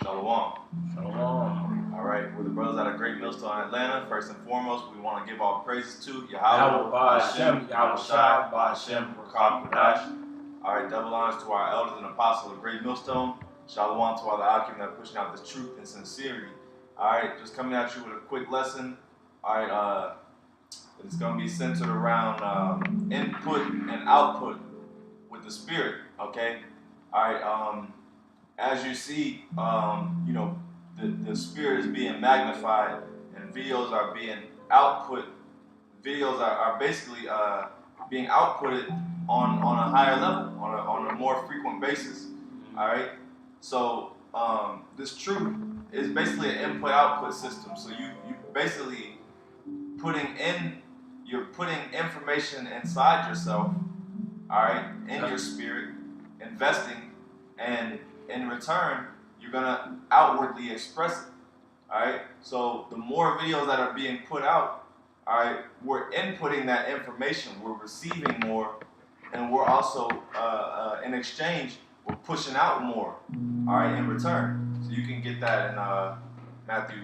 Shalom. Shalom. All right, we're the brothers out of Great Millstone, Atlanta. First and foremost, we want to give all praises to Yahweh Ba'Hashem, Yahweh Shai, Ba'Hashem, Rakab Kodash. All right, double honors to our elders and apostles of Great Millstone. Shalom to all the Akim that are pushing out this truth and sincerity. All right, just coming at you with a quick lesson. All right, it's going to be centered around input and output with the spirit. Okay. All right. As you see, the spirit is being magnified and videos are being output. Videos are basically being outputted on a higher level, on a more frequent basis. All right. So this truth is basically an input-output system. So you basically you're putting information inside yourself. All right, in your spirit, investing, and in return, you're gonna outwardly express it. All right. So the more videos that are being put out, all right, we're inputting that information, we're receiving more, and we're also in exchange, we're pushing out more. All right, in return. So you can get that in Matthew,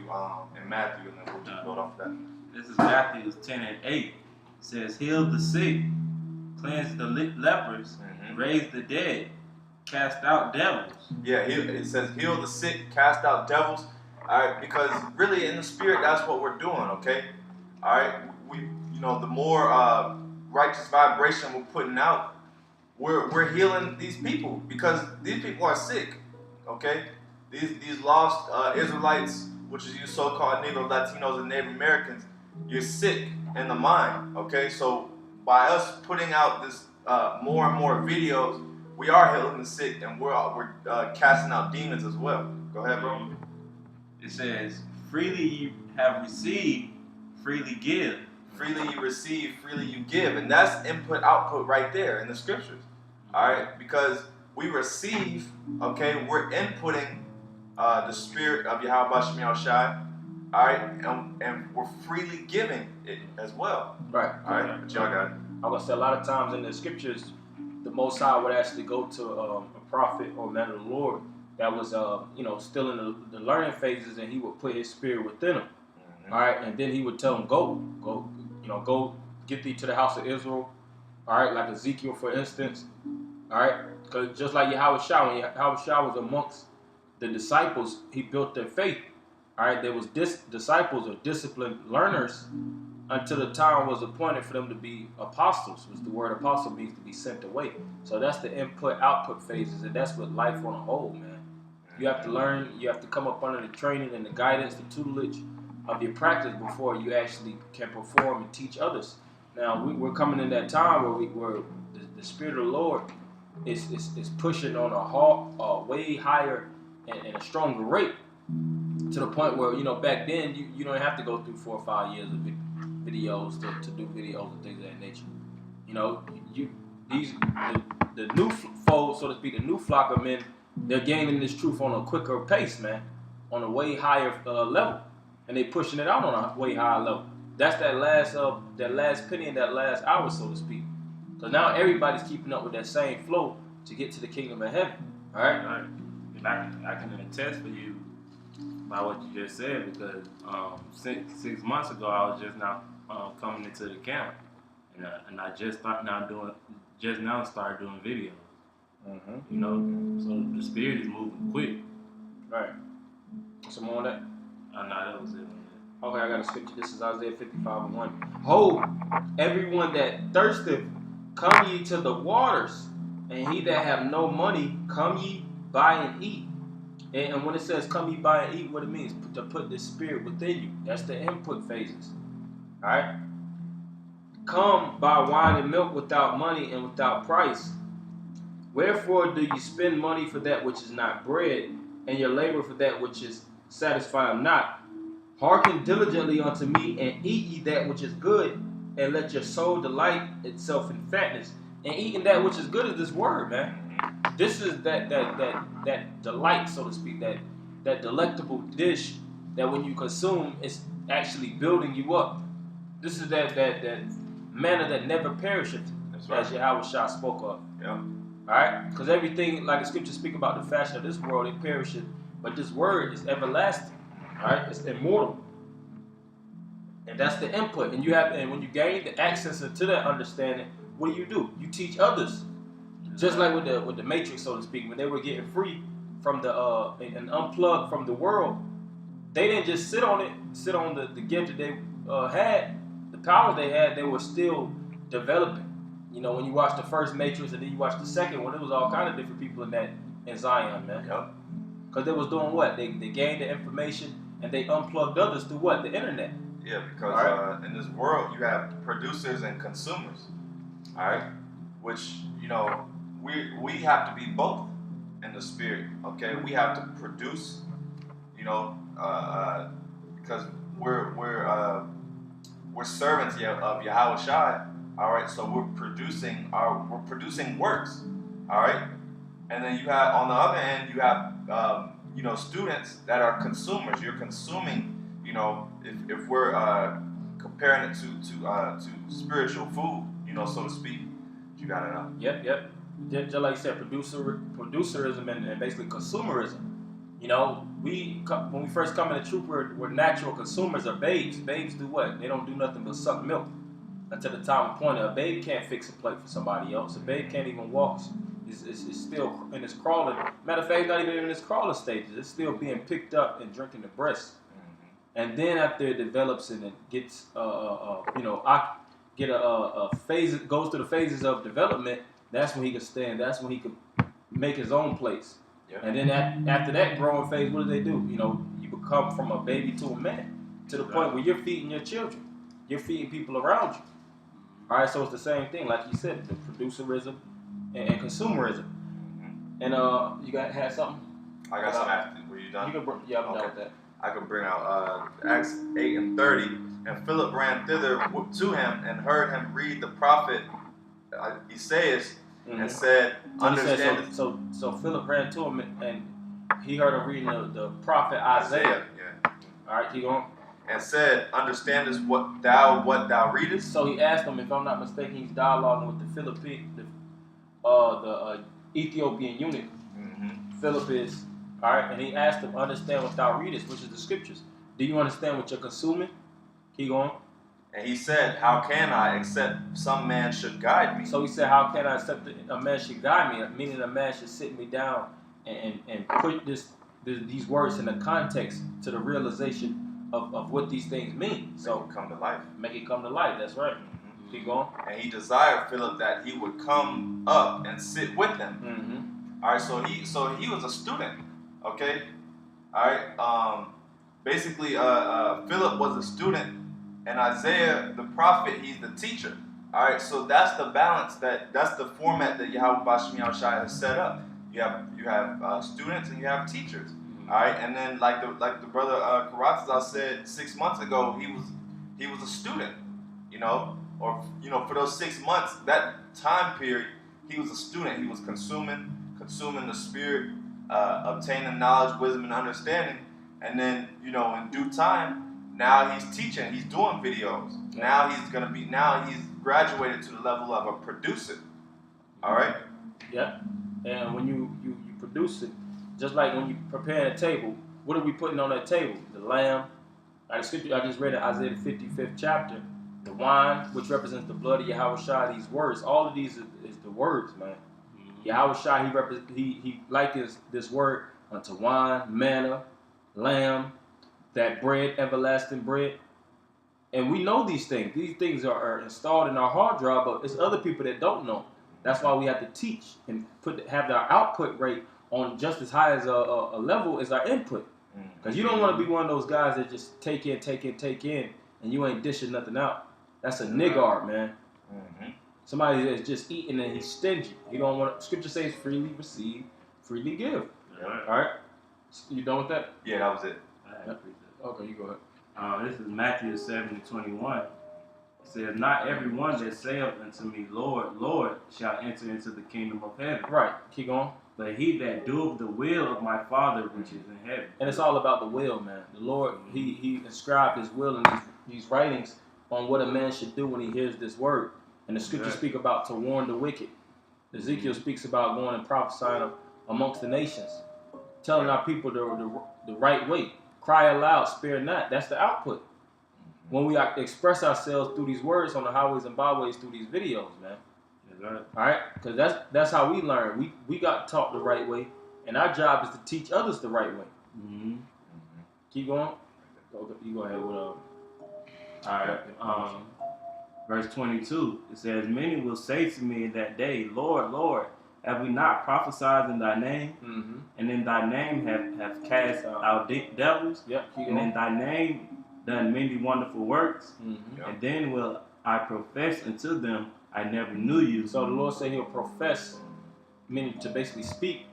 and then we'll just build off of that. This is Matthew 10:8. It says, "Heal the sick, cleanse the lepers, raise the dead, cast out devils." Yeah, it says heal the sick, cast out devils. All right, because really in the spirit, that's what we're doing. Okay, all right. The more righteous vibration we're putting out, we're healing these people because these people are sick. Okay, these lost Israelites, which is you so-called Negro, Latinos, and Native Americans, you're sick in the mind. Okay, so by us putting out this more and more videos, we are healing the sick, and we're casting out demons as well. Go ahead, bro. It says, "Freely you have received, freely give." Freely you receive, freely you give. And that's input-output right there in the scriptures. All right? Because we receive, okay, we're inputting the spirit of Yahweh Shemiel Shai, all right? And we're freely giving it as well. Right. All right? But y'all got it. I was say a lot of times in the scriptures, the Most High would actually go to a prophet or man of the Lord that was, still in the learning phases, and he would put his spirit within him. All right, and then he would tell him, go, get thee to the house of Israel. All right, like Ezekiel, for instance. All right, because just like Yahweh Shah, when Yahweh Shah was amongst the disciples, he built their faith. All right, there was disciples or disciplined learners until the time was appointed for them to be apostles, which the word apostle means to be sent away. So that's the input-output phases, and that's what life on a whole, man. You have to learn, you have to come up under the training and the guidance, the tutelage of your practice before you actually can perform and teach others. Now, we're coming in that time where the Spirit of the Lord is pushing on a way higher and a stronger rate, to the point where, back then, you don't have to go through 4 or 5 years of videos to do videos and things of that nature. The new fold, so to speak, the new flock of men, they're gaining this truth on a quicker pace, man, on a way higher level, and they pushing it out on a way higher level. That's that last penny in that last hour, so to speak. So now everybody's keeping up with that same flow to get to the kingdom of heaven. All right. And I can attest for you by what you just said, because 6 months ago I was just now coming into the camp, and I just started doing videos. So the spirit is moving quick. Right. Some more on that? No, that was it. Okay, I got a scripture. This is Isaiah 55:1. Ho, everyone that thirsteth, come ye to the waters, and he that have no money, come ye, buy and eat. And when it says come ye, buy and eat, what it means? To put the spirit within you. That's the input phases. All right? Come, buy wine and milk without money and without price. Wherefore do you spend money for that which is not bread, and your labor for that which is satisfied not? Hearken diligently unto me, and eat ye that which is good, and let your soul delight itself in fatness. And eating that which is good is this word, man. This is that delight, so to speak, that delectable dish that when you consume, it's actually building you up. This is that manna that never perisheth, as Yahweh Shah spoke of. Yeah. Alright? Because everything, like the scriptures speak about the fashion of this world, it perisheth But this word is everlasting. All right, it's immortal. And that's the input. And when you gain the access to that understanding, what do? You teach others. Just like with the Matrix, so to speak, when they were getting free from the and unplugged from the world, they didn't just sit on the gift that they had, the power they had. They were still developing. You know, when you watch the first Matrix and then you watch the second one, it was all kind of different people in Zion, man. Yep. Because they was doing what? They gained the information and they unplugged others through what? The internet. Yeah, because Right. in this world you have producers and consumers, all right? Which, you know, we have to be both in the spirit, okay? We have to produce, you know, because we're servants of Yahweh Shai, all right? So we're producing works, all right? And then you have, on the other end, you have you know, students that are consumers. You're consuming. You know, if we're comparing it to spiritual food, you know, so to speak, you gotta know. Yep. Just like you said, producerism and basically consumerism. You know, when we first come in the truth, we're natural consumers or babes. Babes do what? They don't do nothing but suck milk until the time appointed. A babe can't fix a plate for somebody else. A babe can't even walk. It's still in its crawling. Matter of fact, it's not even in its crawling stages. It's still being picked up and drinking the breast. And then after it develops and it gets, phase, goes through the phases of development, that's when he can stand. That's when he can make his own place. Yep. And then after that growing phase, what do? You know, you become from a baby to a man, to the point where you're feeding your children. You're feeding people around you. All right, so it's the same thing, like you said, the producerism and consumerism. And you had something? I got some after. Were you done? I'm done with that. I could bring out Acts 8:30. And Philip ran thither to him and heard him read the prophet Isaiah, and said, "Understand." So Philip ran to him and he heard him reading the prophet Isaiah. Yeah. All right, keep going. And said, "Understandest what thou readest?" So he asked him, if I'm not mistaken, he's dialoguing with the Ethiopian eunuch. Philip is. All right, and he asked him, "Understand what thou readest," which is the scriptures. Do you understand what you're consuming? Keep going. And he said, "How can I, except some man should guide me?" So he said, "How can I accept a man should guide me?" Meaning a man should sit me down and put these words in the context to the realization of what these things mean. So Make it come to life. Make it come to life. That's right. Keep going. And he desired Philip that he would come up and sit with him. All right, so he was a student. Okay, all right. Basically, Philip was a student, and Isaiah, the prophet, he's the teacher. All right, so that's the balance. That's the format that Yahweh Bashim Yahushua has set up. You have students and you have teachers. All right, and then like the brother Karatza said 6 months ago, he was a student. You know, or for those 6 months, that time period, he was a student. He was consuming the spirit. Obtaining knowledge, wisdom, and understanding, and then in due time, now he's teaching, he's doing videos. Now he's graduated to the level of a producer. All right. Yeah. And when you produce it, just like when you prepare a table, what are we putting on that table? The lamb. The scripture I just read in Isaiah 55th chapter. The wine, which represents the blood of Yahweh Shai. These words, all of these is the words, man. Yahweh Shai, he likens this word unto wine, manna, lamb, that bread, everlasting bread. And we know these things. These things are installed in our hard drive, but it's other people that don't know. That's why we have to teach and have our output rate on just as high as a level as our input. Because you don't want to be one of those guys that just take in, and you ain't dishing nothing out. That's a niggard, man. Somebody that's just eating and he's stingy. He don't want. Scripture says, "Freely receive, freely give." Yeah. All right. You done with that? Yeah, that was it. Okay, you go ahead. This is Matthew 7:21. It says, "Not everyone that saith unto me, Lord, Lord, shall enter into the kingdom of heaven. Right. Keep going. But he that doeth the will of my Father which is in heaven." And it's all about the will, man. The Lord, he inscribed his will in these writings on what a man should do when he hears this word. And the scriptures speak about to warn the wicked. Ezekiel speaks about going and prophesying amongst the nations. telling our people the right way. Cry aloud, spare not. That's the output. When we express ourselves through these words on the highways and byways through these videos, man. Right. All right, because that's how we learn. We got taught the right way, and our job is to teach others the right way. Mm-hmm. Keep going. You go ahead with All right. Verse 22. It says, "Many will say to me in that day, Lord, Lord, have we not prophesied in Thy name, Mm-hmm. and in Thy name have cast out devils, Yep. Keep and going. in Thy name done many wonderful works? Mm-hmm. Yep. And then will I profess unto them, I never knew you." So the Lord said He'll profess, meaning to basically speak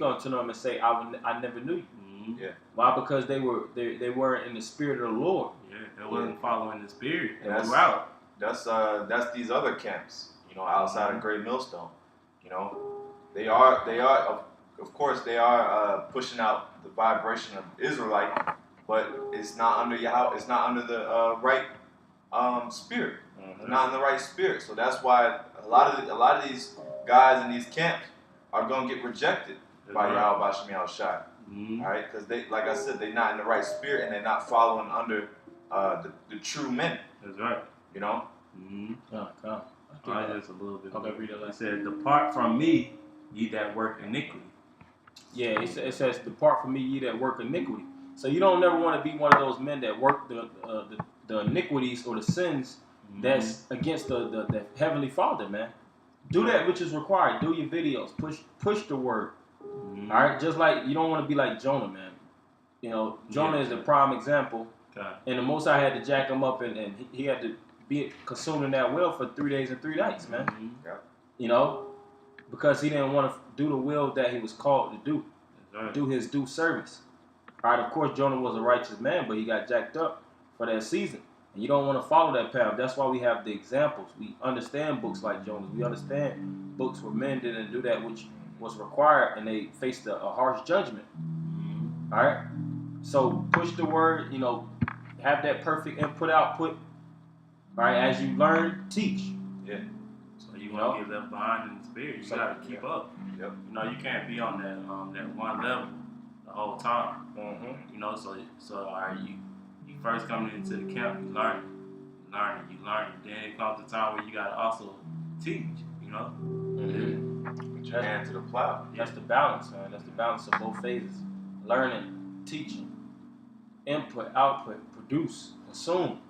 unto them and say, I never knew you. Mm-hmm. Yeah. Why? Because they weren't in the spirit of the Lord. Yeah, they wasn't following the Spirit. They That's- were out. That's these other camps, outside of Great Millstone. They are of course they are pushing out the vibration of Israelite, but it's not under Yahweh. It's not under the right spirit. Mm-hmm. Not in the right spirit. So that's why a lot of these guys in these camps are gonna get rejected by Yahweh Bashim Yahushai. Mm-hmm. All right, because they, like I said, they're not in the right spirit and they're not following under the true men. That's right. Mm-hmm. Come. All right, just a little bit. Okay, read it. It said, "Depart from me, ye that work iniquity." Yeah, it says, "Depart from me, ye that work iniquity." So you don't never want to be one of those men that work the iniquities or the sins that's against the Heavenly Father, man. Do that which is required. Do your videos. Push the word. Mm-hmm. All right, just like you don't want to be like Jonah, man. Jonah is the prime example, Okay. and the Most High had to jack him up, and he had to be consumed in that well for 3 days and 3 nights, man. Mm-hmm. Because he didn't want to do the will that he was called to do, That's right. do his due service. All right, of course, Jonah was a righteous man, but he got jacked up for that season. And you don't want to follow that path. That's why we have the examples. We understand books like Jonah. We understand books where men didn't do that which was required, and they faced a harsh judgment. Mm-hmm. All right? So push the word, have that perfect input-output. All right, as you learn, teach. Yeah. So you won't get left behind in the Spirit. You got to keep up. Yep. You can't be on that one level the whole time. Mm-hmm. So all right, you first coming into the camp, you learn. Then it comes the time where you gotta also teach. Mm-hmm. Put your hand to the plow. That's the balance, man. That's the balance of both phases. Learning, teaching, input, output, produce, consume.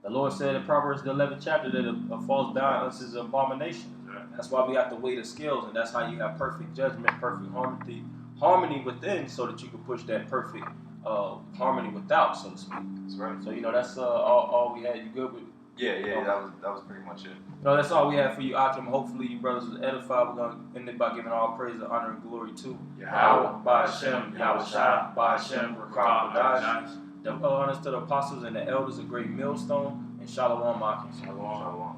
The Lord said in Proverbs the 11th chapter that a false balance is an abomination. That's why we have to weigh the scales, and that's how you have perfect judgment, perfect harmony within, so that you can push that perfect harmony without, so to speak. That's right. So that's all we had. You good with? Yeah. That was pretty much it. That's all we have for you, Akim. Hopefully you brothers was edified. We're gonna end it by giving all praise and honor and glory to Yahweh, by Hashem, Yahushua, by Hashem, Rakah, Kodash. The honors to the apostles and the elders of Great Millstone, and Shalom, Akim. Shalom.